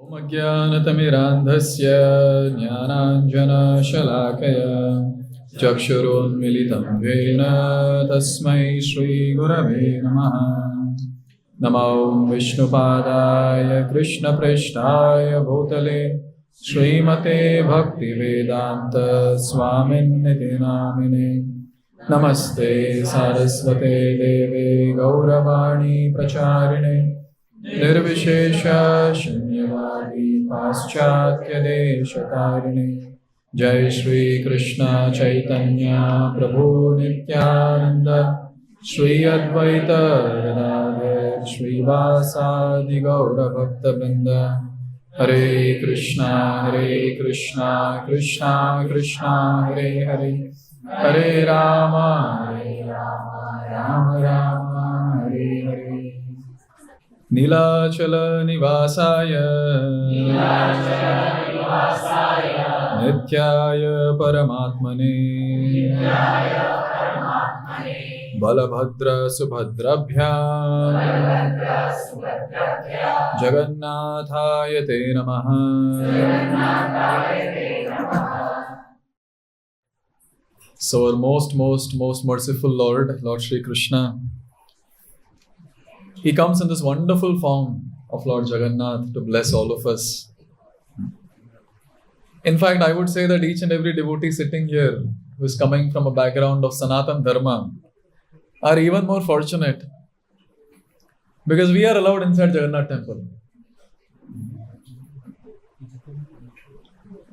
ज्ञानतिमिरान्धस्य ज्ञानाञ्जनशलाकया चक्षुरुन्मिलितं येन तस्मै श्रीगुरवे नमः। नमो विष्णुपादाय कृष्णप्रेष्ठाय भूतले श्रीमते भक्तिवेदान्त स्वामिन्निति नामिने। नमस्ते सारस्वते देवे गौरवाणी प्रचारिणे निर्विशेष शून्यवादी पाश्चात्य देशकारिणे। जय श्री कृष्ण चैतन्य प्रभु नित्यानंद श्री अद्वैत गदाधर श्रीवासादि गौर भक्तवृंद। हरे कृष्णा कृष्णा कृष्णा हरे हरे, हरे राम राम राम हरे हरे। नीलाचल निवासाय नित्याय परमात्मने बलभद्र सुभद्रभ्यां जगन्नाथाय ते नमः। So our most merciful Lord Shri Krishna, He comes in this wonderful form of Lord Jagannath to bless all of us. In fact, I would say that each and every devotee sitting here who is coming from a background of Sanatan Dharma are even more fortunate because we are allowed inside Jagannath temple.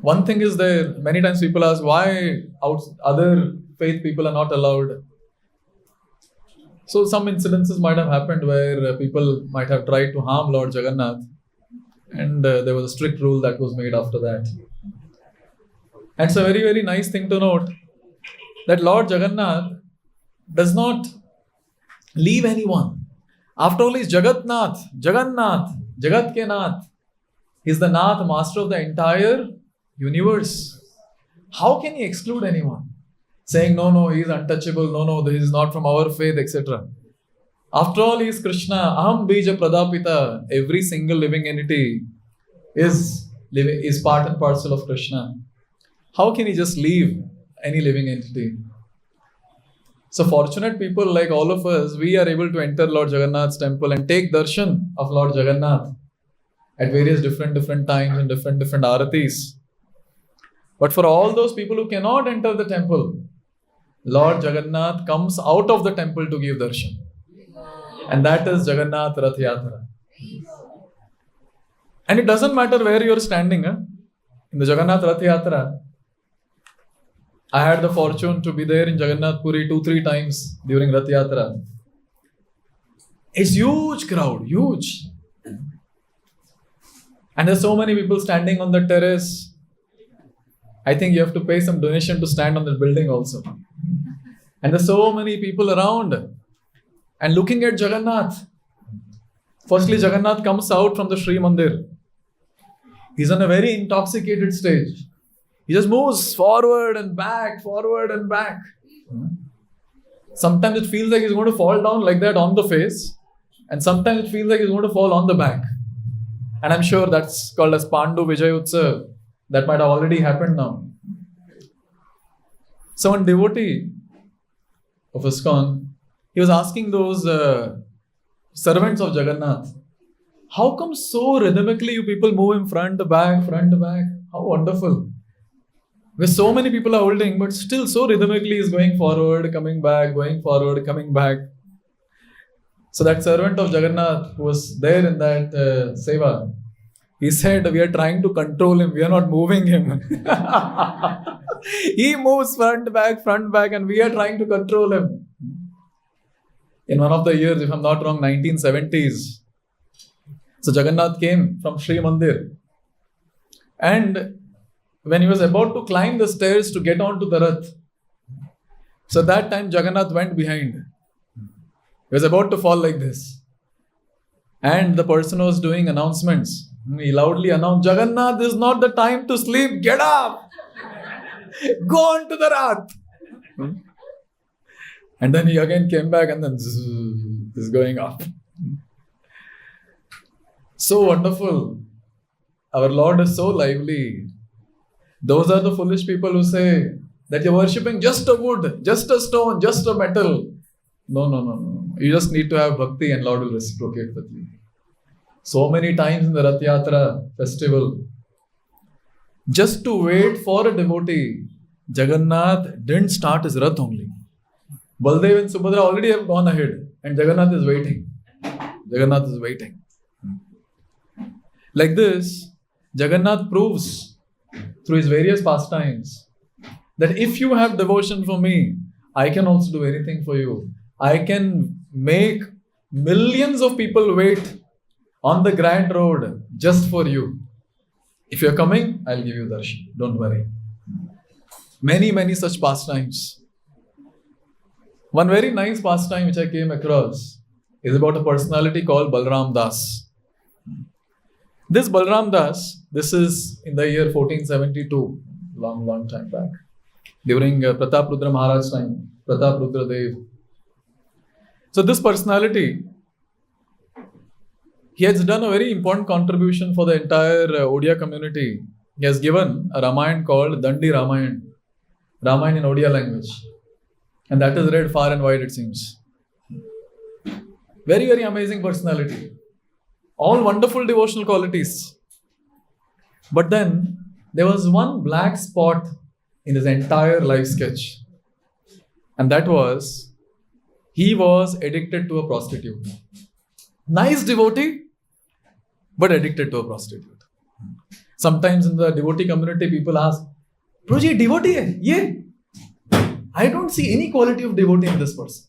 One thing is there, many times people ask why other faith people are not allowed. So some incidences might have happened where people might have tried to harm Lord Jagannath, and there was a strict rule that was made after that. And it's a very, very nice thing to note that Lord Jagannath does not leave anyone. After all, he is Jagannath, Jagat ke Nath. He is the Nath, master of the entire universe. How can he exclude anyone? Saying, no, he is untouchable, no, this is not from our faith, etc. After all, he is Krishna, Aham Bija Pradapita. Every single living entity is part and parcel of Krishna. How can he just leave any living entity? So fortunate people like all of us, we are able to enter Lord Jagannath's temple and take darshan of Lord Jagannath at various different times and different aratis. But for all those people who cannot enter the temple, Lord Jagannath comes out of the temple to give darshan. And that is Jagannath Rath Yatra. And it doesn't matter where you are standing. In the Jagannath Rath Yatra, I had the fortune to be there in Jagannath Puri 2-3 times during Rath Yatra. It's huge crowd, huge. And there's so many people standing on the terrace. I think you have to pay some donation to stand on the building also. And there's so many people around and looking at Jagannath. Firstly, Jagannath comes out from the Sri Mandir. He's on a very intoxicated stage. He just moves forward and back. Sometimes it feels like he's going to fall down like that on the face. And sometimes it feels like he's going to fall on the back. And I'm sure that's called as Pandu Vijay Utsav. That might have already happened now. So one devotee of ISKCON, he was asking those servants of Jagannath, how come so rhythmically you people move in front, back? How wonderful. Where so many people are holding, but still so rhythmically is going forward, coming back, coming back. So that servant of Jagannath who was there in that seva, he said, we are trying to control him. We are not moving him. He moves front, back, and we are trying to control him. In one of the years, if I'm not wrong, 1970s. So Jagannath came from Sri Mandir. And when he was about to climb the stairs to get onto the Rath, so that time Jagannath went behind. He was about to fall like this. And the person was doing announcements. He loudly announced, Jagannath, this is not the time to sleep. Get up. Go on to the Rath. And then he again came back and then is going up. So wonderful. our Lord is so lively. Those are the foolish people who say that you're worshipping just a wood, just a stone, just a metal. No. You just need to have bhakti and Lord will reciprocate with you. So many times in the Rath Yatra festival, just to wait for a devotee, Jagannath didn't start his Rath only. Baldev and Subhadra already have gone ahead and Jagannath is waiting. Jagannath is waiting. Like this, Jagannath proves through his various pastimes that if you have devotion for me, I can also do anything for you. I can make millions of people wait on the Grand Road just for you. If you're coming, I'll give you darshan. Don't worry. Many such pastimes. One very nice pastime which I came across is about a personality called Balram Das. This Balram Das, this is in the year 1472, long time back, during Pratap Rudra Maharaj's time, Pratap Rudra Dev. So this personality, he has done a very important contribution for the entire Odia community. He has given a Ramayana called Dandi Ramayana, Ramayana in Odia language. And that is read far and wide, it seems. Very amazing personality. All wonderful devotional qualities. But then, there was one black spot in his entire life sketch. And that was, he was addicted to a prostitute. Nice devotee, but addicted to a prostitute. Sometimes in the devotee community, people ask, Prabhuji, devotee hai? Ye? I don't see any quality of devotee in this person.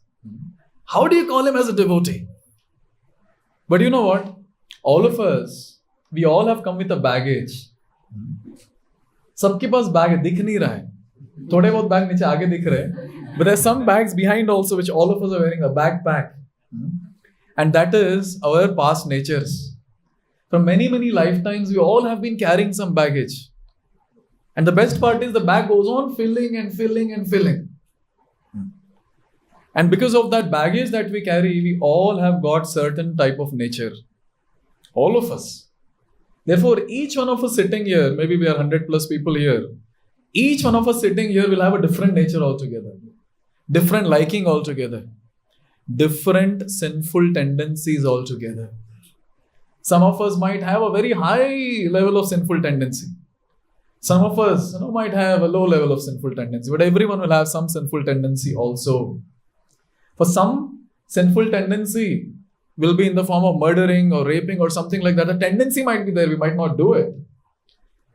How do you call him as a devotee? But you know what? All of us, we all have come with a baggage. सबके पास bag है, दिख नहीं रहा है. थोड़े बहुत bag नीचे आगे दिख रहे हैं. But there are some bags behind also which all of us are wearing, a backpack. And that is our past natures. From many lifetimes, we all have been carrying some baggage. And the best part is the bag goes on filling and filling. And because of that baggage that we carry, we all have got certain type of nature. All of us. Therefore, each one of us sitting here, maybe we are 100 plus people here, each one of us sitting here will have a different nature altogether. Different liking altogether. Different sinful tendencies altogether. Some of us might have a very high level of sinful tendency. Some of us might have a low level of sinful tendency. But everyone will have some sinful tendency also. For some, sinful tendency will be in the form of murdering or raping or something like that. The tendency might be there, we might not do it.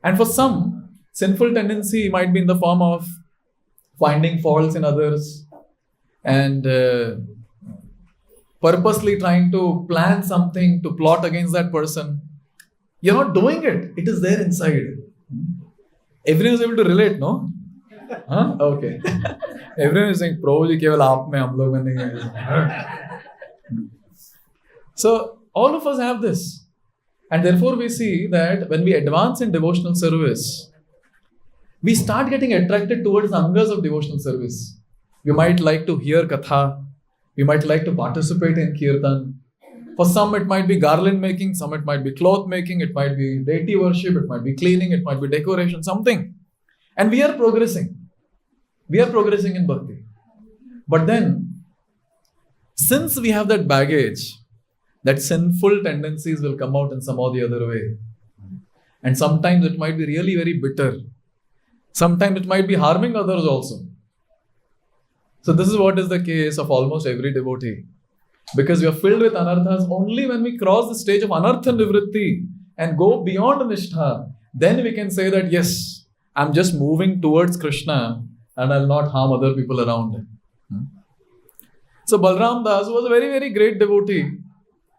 And for some, sinful tendency might be in the form of finding faults in others and purposely trying to plan something to plot against that person. You're not doing it. It is there inside. Everyone is able to relate, no? Huh? Okay. Everyone is saying, Prabhuji, keval aap mein, hum log mein nahi. So, all of us have this. And therefore, we see that when we advance in devotional service, we start getting attracted towards the angas of devotional service. We might like to hear katha. We might like to participate in kirtan. For some, it might be garland making. Some, it might be cloth making. It might be deity worship. It might be cleaning. It might be decoration, something. And we are progressing. We are progressing in bhakti. But then, since we have that baggage, that sinful tendencies will come out in some or the other way. And sometimes it might be really very bitter. Sometimes it might be harming others also. So this is what is the case of almost every devotee. Because we are filled with anarthas only when we cross the stage of anartha nivritti and go beyond nishtha, then we can say that yes, I'm just moving towards Krishna and I'll not harm other people around. So Balram Das was a very, very great devotee.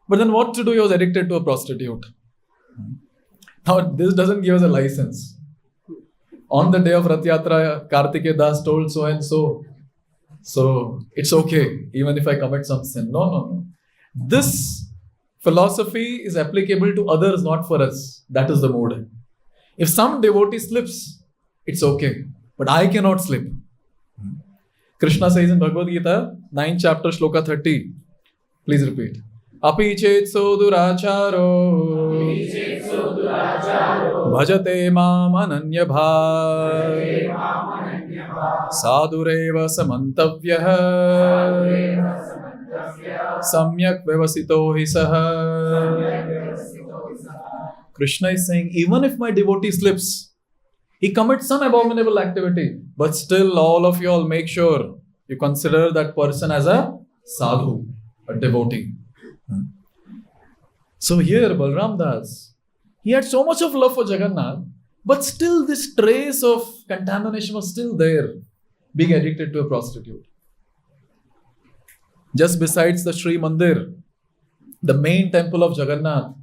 But then what to do? He was addicted to a prostitute. Now this doesn't give us a license. On the day of Rath Yatra, Kartikeya Das told so and so. So it's okay, even if I commit some sin. No. This philosophy is applicable to others, not for us. That is the mood. If some devotee slips, it's okay. But I cannot slip. Krishna says in Bhagavad Gita, 9th chapter, shloka 30. Please repeat. Api chetso duracharo bhajate mam ananya bhav sadureva samantavyah samyak vyavasito hi saha. Krishna is saying, even if my devotee slips, he commits some abominable activity, but still all of you all make sure you consider that person as a sadhu, a devotee. So here Balram Das, he had so much of love for Jagannath, but still this trace of contamination was still there, being addicted to a prostitute. Just besides the Sri Mandir, the main temple of Jagannath,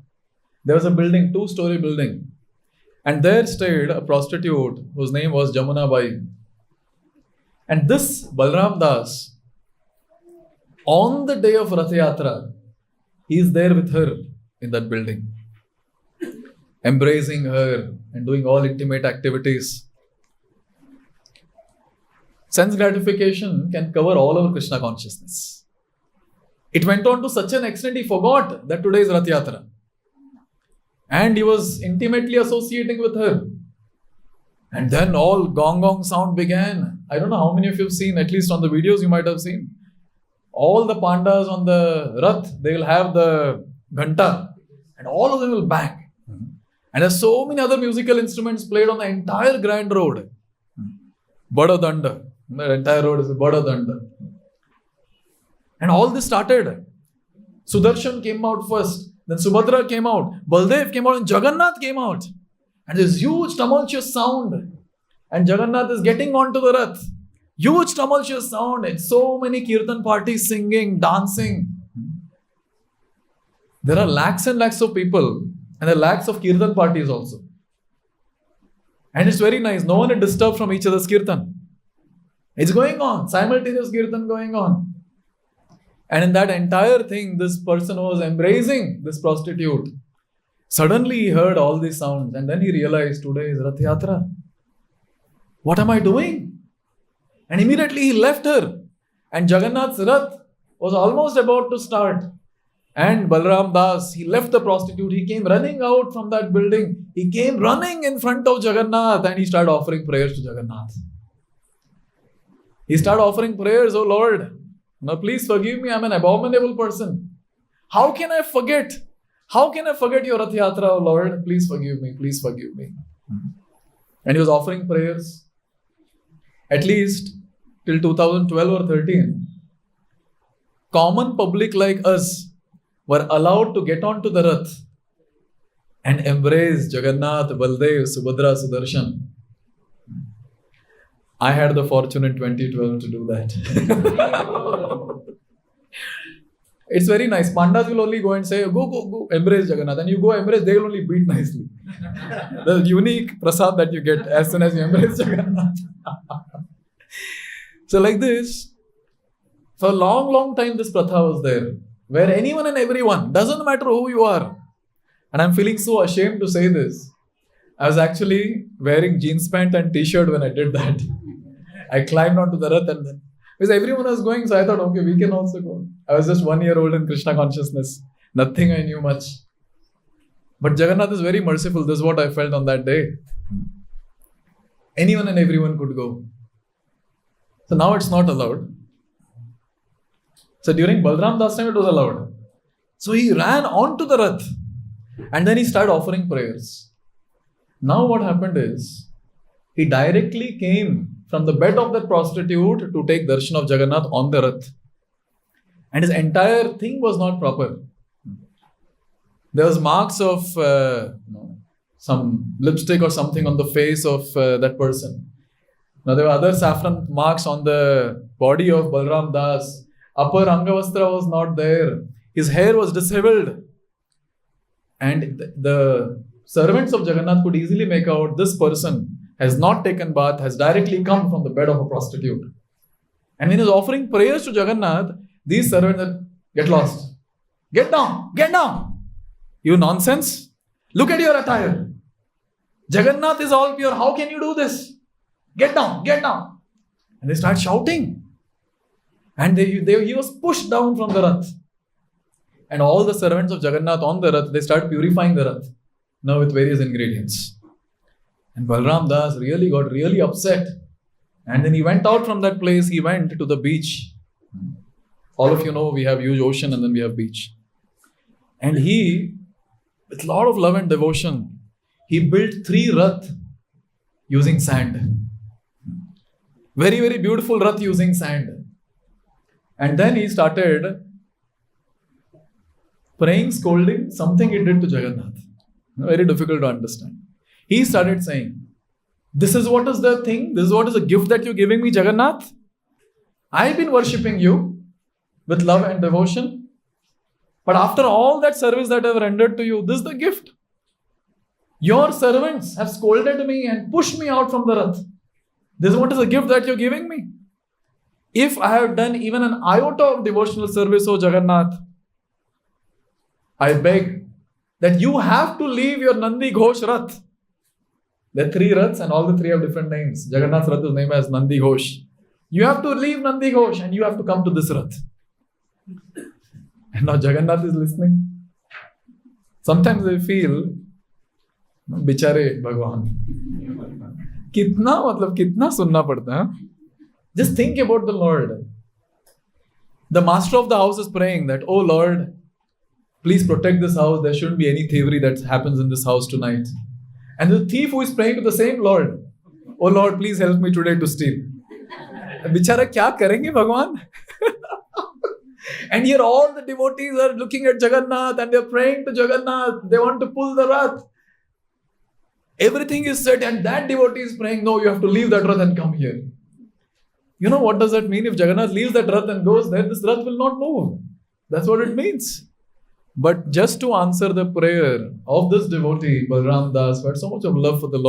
there was a building, 2-story building. And there stayed a prostitute whose name was Jamuna Bai. And this Balram Das, on the day of Rath Yatra, he is there with her in that building, embracing her and doing all intimate activities. Sense gratification can cover all our Krishna consciousness. It went on to such an extent he forgot that today is Rath Yatra. And he was intimately associating with her. And then all gong sound began. I don't know how many of you have seen, at least on the videos you might have seen. All the pandas on the Rath, they will have the ghanta. And all of them will bang. And there's so many other musical instruments played on the entire grand road. Bada Danda. The entire road is Bada Danda. And all this started. Sudarshan came out first. Then Subhadra came out, Baldev came out, and Jagannath came out. And there's huge tumultuous sound. And Jagannath is getting onto the Rath. Huge tumultuous sound. And so many kirtan parties singing, dancing. There are lakhs and lakhs of people. And there are lakhs of kirtan parties also. And it's very nice. No one is disturbed from each other's kirtan. It's going on. Simultaneous kirtan going on. And in that entire thing, this person was embracing this prostitute. Suddenly he heard all these sounds and then he realized today is Rath Yatra. What am I doing? And immediately he left her. And Jagannath's Rath was almost about to start. And Balram Das, he left the prostitute. He came running out from that building. He came running in front of Jagannath and he started offering prayers to Jagannath. He started offering prayers, "Oh Lord, now please forgive me, I'm an abominable person. How can I forget? How can I forget your Rath Yatra, oh Lord? Please forgive me, please forgive me." And he was offering prayers. At least till 2012 or 13, common public like us were allowed to get onto the Rath and embrace Jagannath, Baldev, Subhadra, Sudarshan. I had the fortune in 2012 to do that. It's very nice. Pandas will only go and say, go, embrace Jagannath. And you go embrace, they will only beat nicely. The unique prasad that you get as soon as you embrace Jagannath. So like this, for a long time this pratha was there. Where anyone and everyone, doesn't matter who you are. And I'm feeling so ashamed to say this. I was actually wearing jeans pant and t-shirt when I did that. I climbed onto the Rath and then, because everyone was going, so I thought, okay, we can also go. I was just 1 year old in Krishna consciousness. Nothing I knew much. But Jagannath is very merciful. This is what I felt on that day. Anyone and everyone could go. So now it's not allowed. So during Balram Das time it was allowed. So he ran onto the Rath and then he started offering prayers. Now what happened is, he directly came from the bed of that prostitute to take darshan of Jagannath on the Rath. And his entire thing was not proper. There was marks of some lipstick or something on the face of that person. Now there were other saffron marks on the body of Balram Das. Upper Angavastra was not there. His hair was disheveled. And the servants of Jagannath could easily make out this person has not taken bath, has directly come from the bed of a prostitute. And when he was offering prayers to Jagannath, these servants said, "Get lost. Get down. Get down. You nonsense. Look at your attire. Jagannath is all pure. How can you do this? Get down. Get down." And they start shouting. And he was pushed down from the Rath. And all the servants of Jagannath on the Rath, they start purifying the Rath now with various ingredients. And Balram Das really got really upset. And then he went out from that place, he went to the beach. All of you know we have huge ocean and then we have beach. And he, with a lot of love and devotion, he built 3 Rath using sand. Very, very beautiful Rath using sand. And then he started praying, scolding, something he did to Jagannath. Very difficult to understand. He started saying, this is what is the thing, this is what is the gift that you're giving me, Jagannath. I've been worshipping you with love and devotion. But after all that service that I've rendered to you, this is the gift. Your servants have scolded me and pushed me out from the Rath. This is what is the gift that you're giving me. If I have done even an iota of devotional service, O Jagannath, I beg that you have to leave your Nandi Ghosh Rath. There are 3 Raths and all the 3 have different names. Jagannath's Rath is named as Nandi Ghosh. You have to leave Nandi Ghosh and you have to come to this Rath. And now Jagannath is listening. Sometimes I feel, बिचारे भगवान, कितना सुनना पड़ता है. Just think about the Lord. The master of the house is praying that, oh Lord, please protect this house. There shouldn't be any thievery that happens in this house tonight. And the thief who is praying to the same Lord, oh Lord, please help me today to steal. Bichara kya karenge Bhagwan? And here all the devotees are looking at Jagannath and they're praying to Jagannath. They want to pull the Rath. Everything is set and that devotee is praying, no, you have to leave that Rath and come here. You know what does that mean? If Jagannath leaves that Rath and goes there, this Rath will not move. That's what it means. But just to answer the prayer of this devotee, Balram Das, who had so much of love for the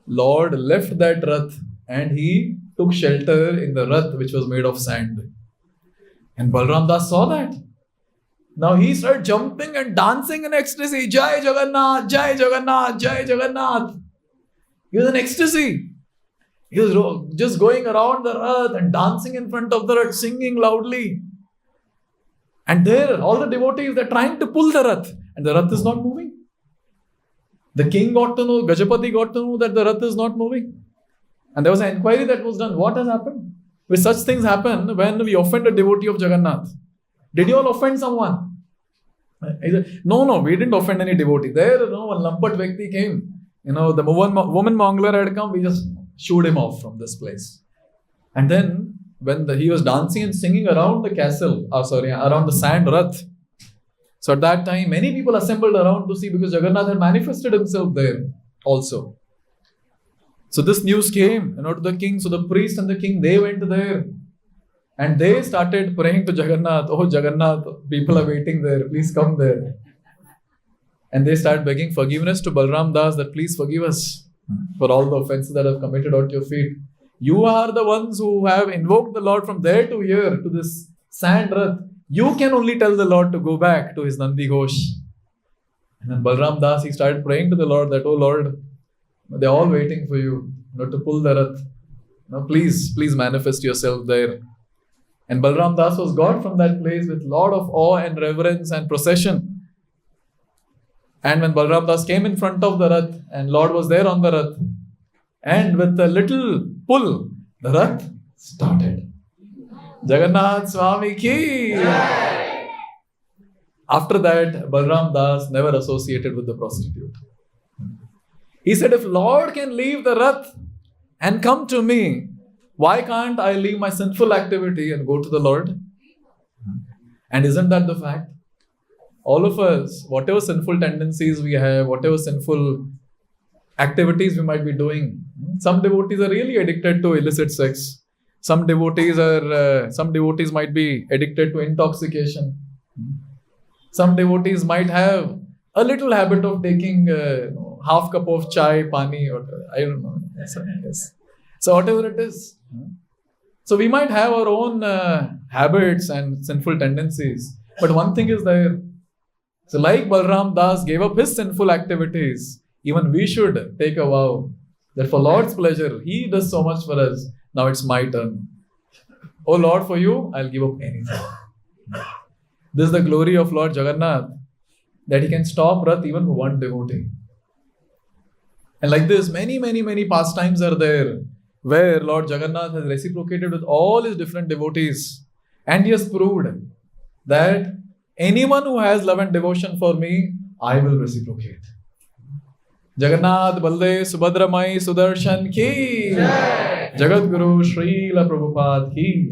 Lord left that Rath and he took shelter in the Rath which was made of sand. And Balram Das saw that. Now he started jumping and dancing in ecstasy. Jai Jagannath, Jai Jagannath, Jai Jagannath. He was in ecstasy. He was just going around the Rath and dancing in front of the Rath, singing loudly. And there, all the devotees, they're trying to pull the Rath. And the Rath is not moving. The king got to know, Gajapati got to know that the Rath is not moving. And there was an inquiry that was done. What has happened? When such things happen when we offend a devotee of Jagannath. Did you all offend someone? He said, no, we didn't offend any devotee. There, one Lampat Vyakti came. The woman mongler had come, we just shooed him off from this place. And then, when he was dancing and singing around the castle, around the sand Rath. So at that time, many people assembled around to see because Jagannath had manifested himself there also. So this news came, to the king. So the priest and the king, they went there. And they started praying to Jagannath. Oh Jagannath, people are waiting there. Please come there. And they started begging forgiveness to Balram Das that please forgive us for all the offenses that have committed at your feet. You are the ones who have invoked the Lord from there to here to this sand Rath. You can only tell the Lord to go back to his Nandi Ghosh. And then Balram Das, he started praying to the Lord that, oh Lord, they're all waiting for you, to pull the Rath. Now please manifest yourself there. And Balram Das was got from that place with a lot of awe and reverence and procession. And when Balram Das came in front of the Rath and Lord was there on the Rath, and with a little pull, the Rath started. Jagannath Swami ki! After that, Balram Das never associated with the prostitute. He said, if Lord can leave the Rath and come to me, why can't I leave my sinful activity and go to the Lord? And isn't that the fact? All of us, whatever sinful tendencies we have, whatever sinful activities we might be doing, some devotees are really addicted to illicit sex. Some devotees might be addicted to intoxication. Some devotees might have a little habit of taking half cup of chai, pani, or I don't know. Yes. So whatever it is. So we might have our own habits and sinful tendencies. But one thing is there. So like Balram Das gave up his sinful activities, even we should take a vow that for Lord's pleasure, He does so much for us. Now it's my turn. Oh Lord, for you, I'll give up anything. This is the glory of Lord Jagannath, that he can stop Rath even for one devotee. And like this, many pastimes are there where Lord Jagannath has reciprocated with all his different devotees. And he has proved that anyone who has love and devotion for me, I will reciprocate. Jagannath Balde Subhadra Mai Sudarshan ki Jagat Guru Srila Prabhupada ki